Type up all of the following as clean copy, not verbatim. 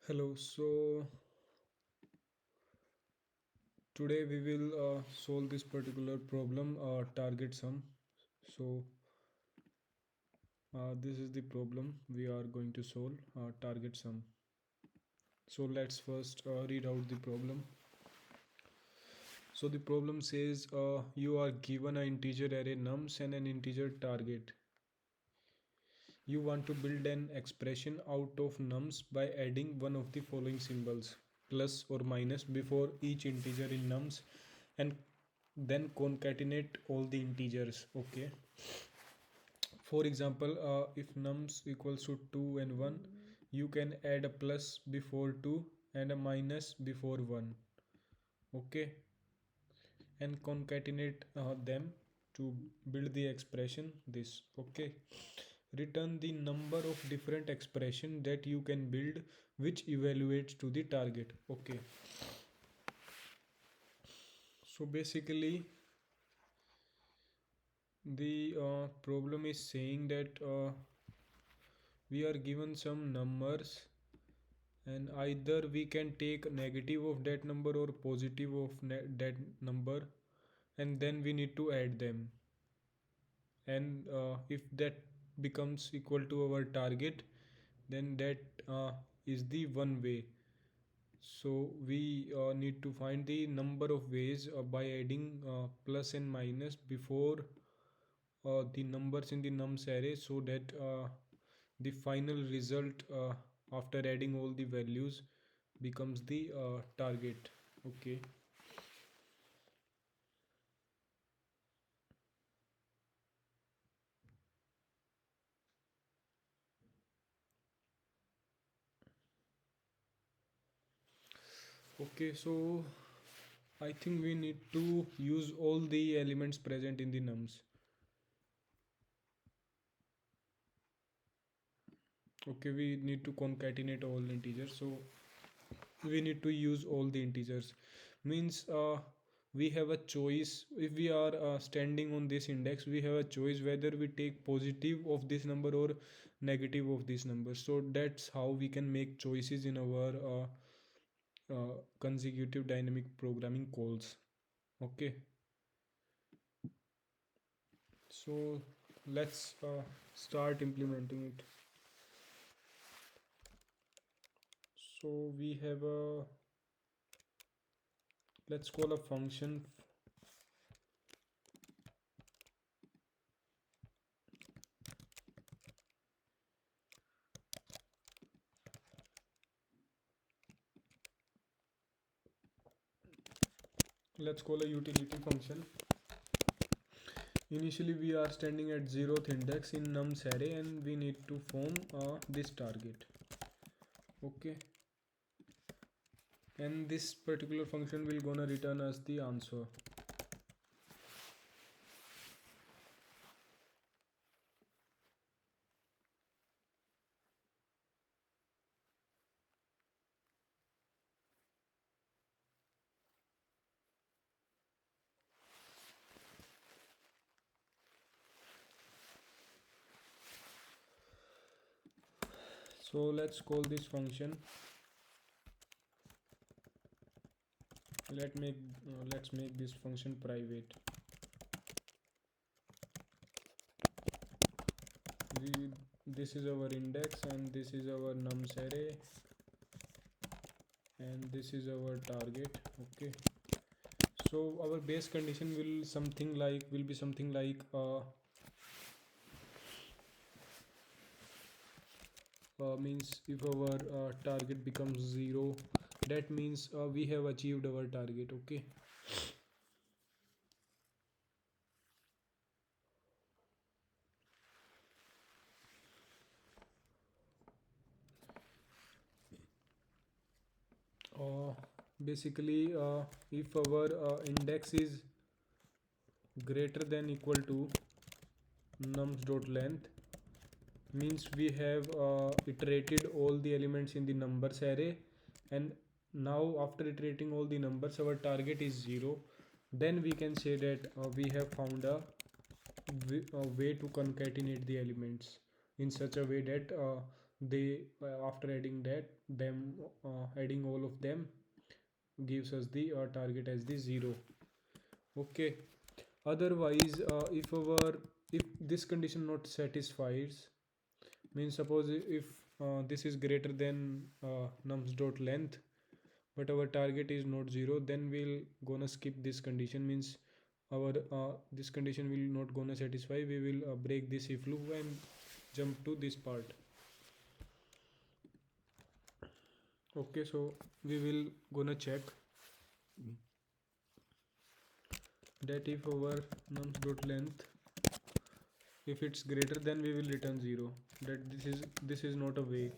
Hello, so today we will solve this particular problem, target sum. So this is the problem we are going to solve, target sum. So let's first read out the problem. So the problem says you are given an integer array nums and an integer target. You want to build an expression out of nums by adding one of the following symbols, plus or minus, before each integer in nums, and then concatenate all the integers. Okay, for example, if nums equals to 2 and 1, you can add a plus before 2 and a minus before 1. Okay, and concatenate them to build the expression this. Okay, return the number of different expression that you can build which evaluates to the target. Okay, so basically the problem is saying that we are given some numbers, and either we can take negative of that number or positive of that number, and then we need to add them, and if that becomes equal to our target, then that is the one way. So we need to find the number of ways by adding plus and minus before the numbers in the nums array, so that the final result after adding all the values becomes the target. Okay, okay, so I think we need to use all the elements present in the nums. Okay, we need to concatenate all integers, so we need to use all the integers. Means we have a choice. If we are standing on this index, we have a choice whether we take positive of this number or negative of this number. So that's how we can make choices in our consecutive dynamic programming calls. Okay, so let's start implementing it. So we have a, let's call a function. Let's call a utility function. Initially we are standing at 0th index in nums array, and we need to form this target. Okay, and this particular function will gonna return us the answer. So let's call this function. Let's make this function private. This is our index, and this is our nums array, and this is our target. Okay, so our base condition will be something like means if our target becomes 0, that means we have achieved our target. Okay, uh, basically if our index is greater than equal to nums dot length, means we have iterated all the elements in the numbers array, and now after iterating all the numbers our target is 0. Then we can say that we have found a way to concatenate the elements in such a way that they after adding that them adding all of them gives us the target as the 0. Okay, otherwise if this condition not satisfies, means suppose if this is greater than nums dot length but our target is not 0, then we'll gonna skip this condition. Means our this condition will not gonna satisfy, we will break this if loop and jump to this part. Okay, so we will gonna check that if our nums dot length, if it's greater, then we will return 0. That this is not a way.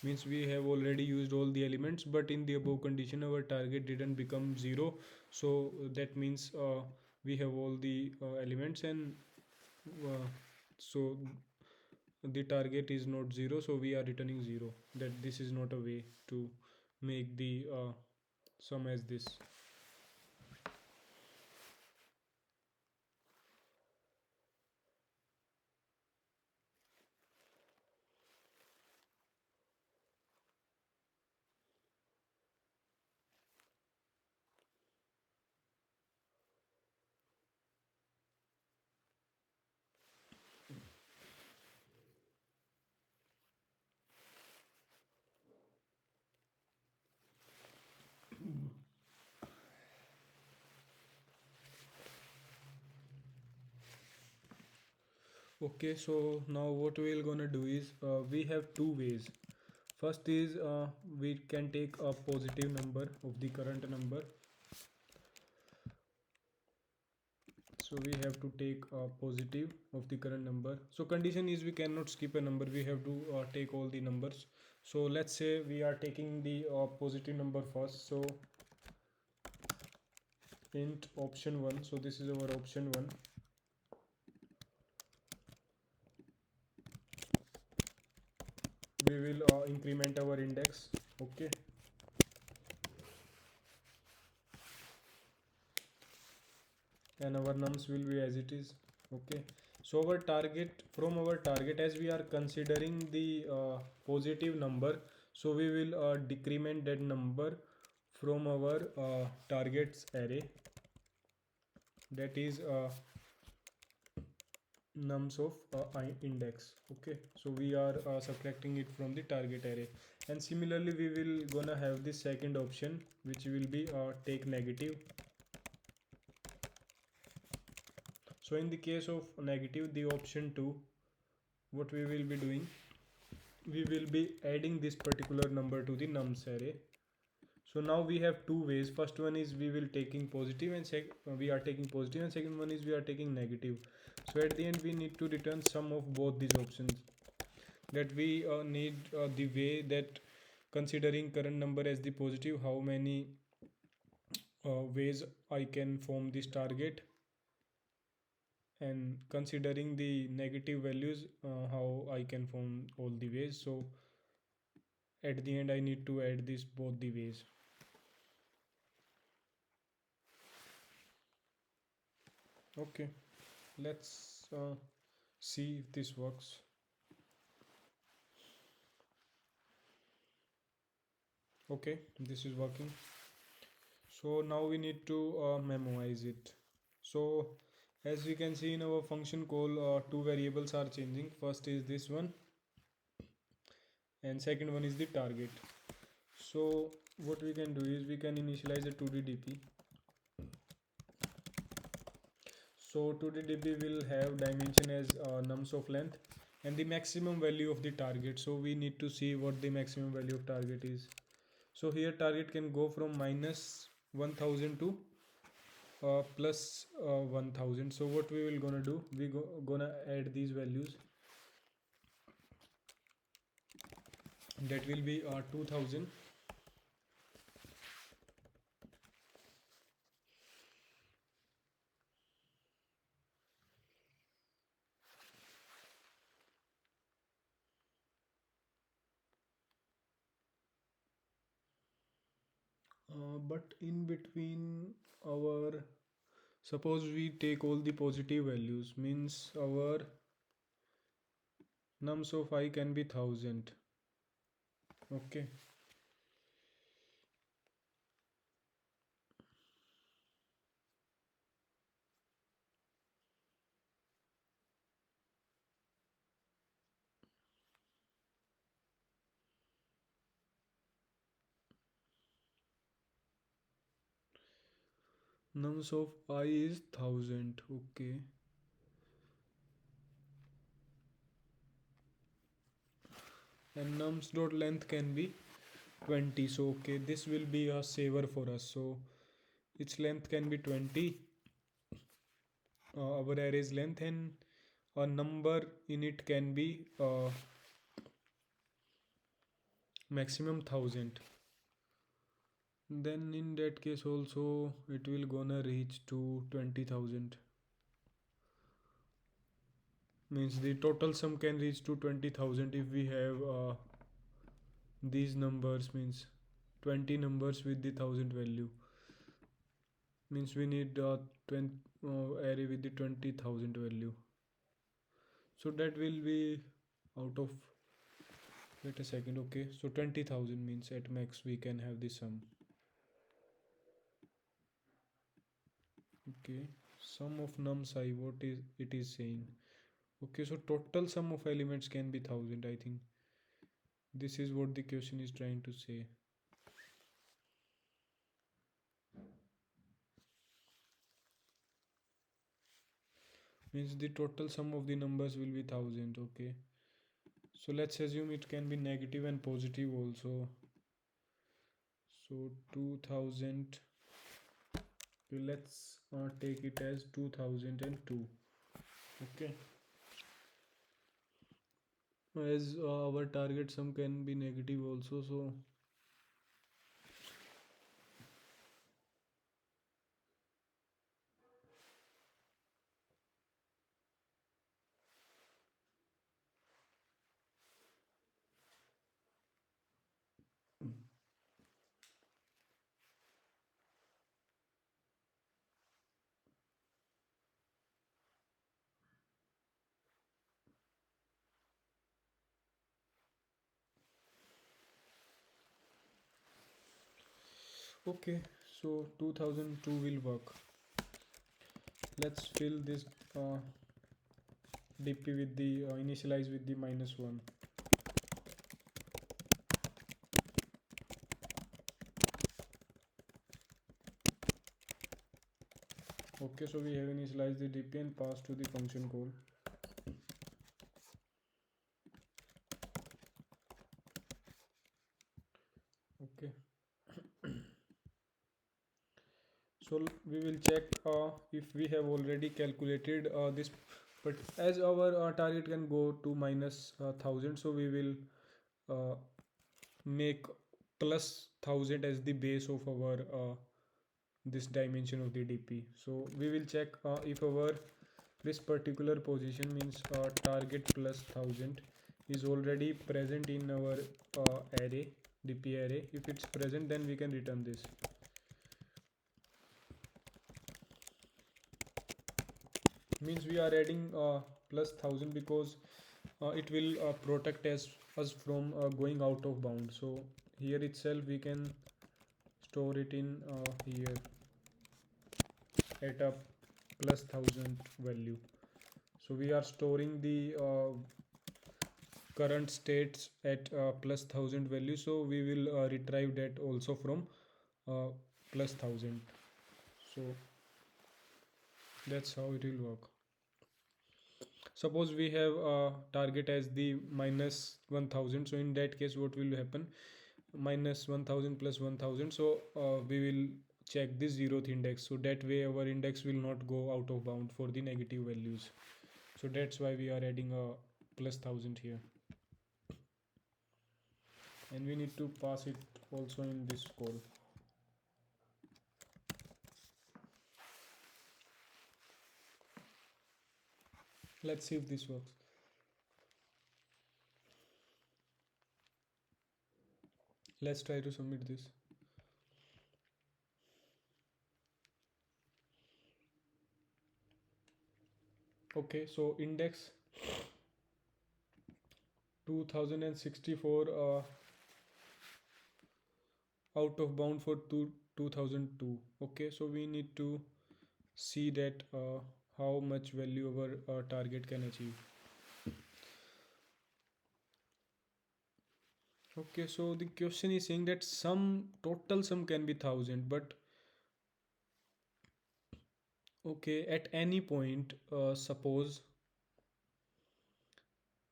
Means we have already used all the elements, but in the above condition our target didn't become 0. So that means we have all the elements, and so the target is not 0, so we are returning 0. That this is not a way to make the sum as this. Okay, so now what we're gonna do is we have two ways. First is we can take a positive number of the current number. So we have to take a positive of the current number. So condition is we cannot skip a number, we have to take all the numbers. So let's say we are taking the positive number first. So int option 1, so this is our option 1. We will increment our index. Okay, and our nums will be as it is. Okay, so our target, from our target, as we are considering the positive number, so we will decrement that number from our targets array, that is nums of index. Okay, so we are subtracting it from the target array. And similarly we will gonna have the second option, which will be take negative. So in the case of negative, the option 2, what we will be doing, we will be adding this particular number to the nums array. So now we have two ways. First one is we will taking positive, and we are taking positive, and second one is we are taking negative. So at the end we need to return sum of both these options. That we need the way that, considering current number as the positive, how many ways I can form this target, and considering the negative values, how I can form all the ways. So at the end I need to add this both the ways. Okay, let's see if this works. Okay, this is working. So now we need to memorize it. So as we can see in our function call, two variables are changing. First is this one, and second one is the target. So what we can do is we can initialize a 2D So 2D will have dimension as nums of length and the maximum value of the target. So we need to see what the maximum value of target is. So here target can go from minus 1000 to plus 1000. So what we will gonna do, gonna add these values. That will be 2000. But in between our, suppose we take all the positive values, means our nums of I can be 1000. Okay. Nums of I is 1000. Okay. And nums dot length can be 20. So okay, this will be a saver for us. So its length can be 20, our array's length, and a number in it can be maximum 1000. Then in that case also it will gonna reach to 20,000. Means the total sum can reach to 20,000 if we have these numbers, means 20 numbers with the 1000 value. Means we need 20 array with the 20,000 value. So that will be out of, wait a second, okay, so 20,000 means at max we can have the sum. Okay, sum of nums I, what is it is saying. Okay, so total sum of elements can be 1000. I think this is what the question is trying to say. Means the total sum of the numbers will be 1000. Okay, so let's assume it can be negative and positive also. So 2000, let's take it as 2002. Okay, as our target sum can be negative also, so okay, so 2002 will work. Let's fill this dp with the initialize with the -1. Okay, so we have initialized the dp and passed to the function call. Okay, so we will check if we have already calculated this, but as our target can go to minus 1000, so we will uh, make plus 1000 as the base of our this dimension of the dp. So we will check if our this particular position, means target plus 1000, is already present in our array, dp array. If it's present, then we can return this. Means we are adding plus 1000 because it will protect us from going out of bound. So here itself we can store it in here at a plus 1000 value. So we are storing the current states at plus 1000 value, so we will retrieve that also from uh, plus 1000. So that's how it will work. Suppose we have a target as the minus 1000, so in that case what will happen, minus 1000 plus 1000, so we will check the 0th index, so that way our index will not go out of bound for the negative values. So that's why we are adding a plus 1000 here, and we need to pass it also in this call. Let's see if this works. Let's try to submit this. Okay, so index 2064 out of bound for 2002. Okay, so we need to see that how much value our target can achieve. Okay, so the question is saying that some total sum can be 1000, but okay, at any point, suppose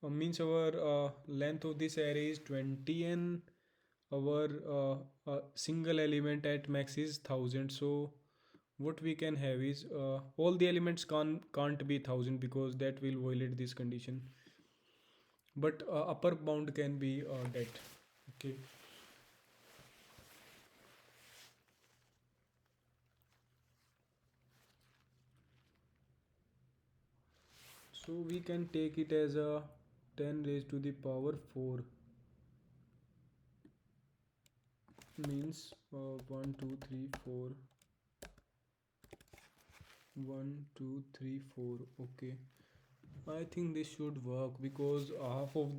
means our length of this array is 20 and our single element at max is 1000. So what we can have is all the elements can't be 1000 because that will violate this condition, but upper bound can be that. Okay, so we can take it as a 10 raised to the power 4 means 1 2 3 4 1 2 3 4. Okay, I think this should work because half of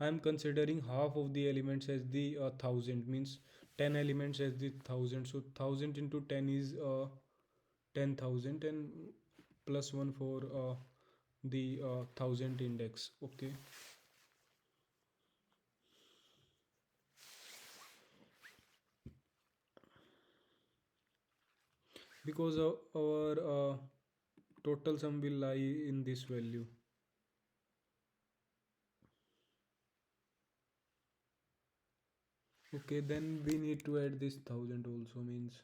I'm considering half of the elements as the 1000 means 10 elements as the 1000. So 1000 into 10 is 10,000 and plus 1 for the 1000 index. Okay, because our total sum will lie in this value. Okay, then we need to add this 1000 also means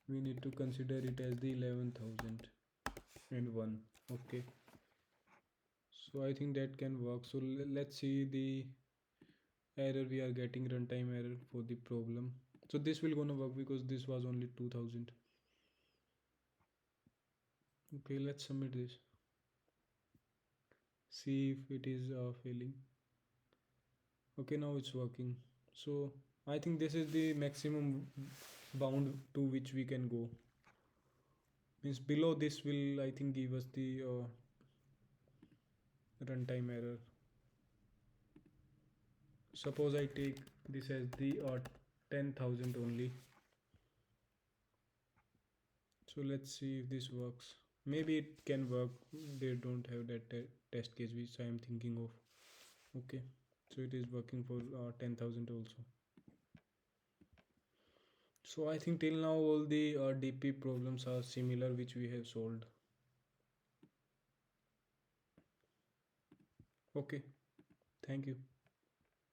we need to consider it as the 11,000 and 1. Okay, so I think that can work. So let's see the error we are getting, runtime error for the problem. So this will gonna work because this was only 2000. Okay, let's submit this, see if it is failing. Okay, now it's working. So I think this is the maximum bound to which we can go, means below this will I think give us the runtime error. Suppose I take this as the 10,000 only. So let's see if this works. Maybe it can work. They don't have that test case which I am thinking of. Okay, so it is working for 10,000 also. So I think till now all the DP problems are similar which we have solved. Okay, thank you.